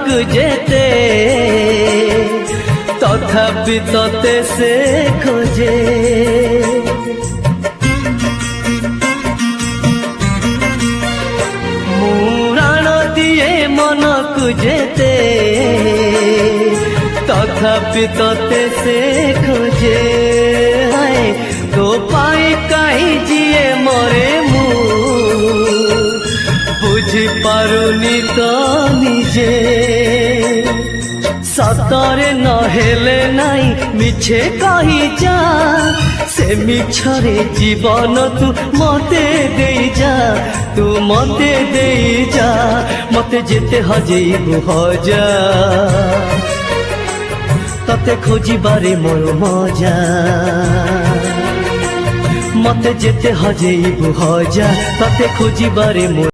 মনকু যেতে তথাপি তোতে সে খোঁজে মুরাণ দিয়ে মনকু যেতে তথাপি তোতে সে খোঁজে তো পাই কাই জিয়ে মরে মু বুঝি পারুনি তো নিজে সতরে নহেলে নাই মিছে কহি যা সে মিছরে জীবন তু মতে দেই যা তু মতে দেই যা মতে যেতে হজেইবু হজা ততে খোঁজিবারে মোর মজা মতে যেতে হজেইবু হজা ততে খোঁজিবারে মোর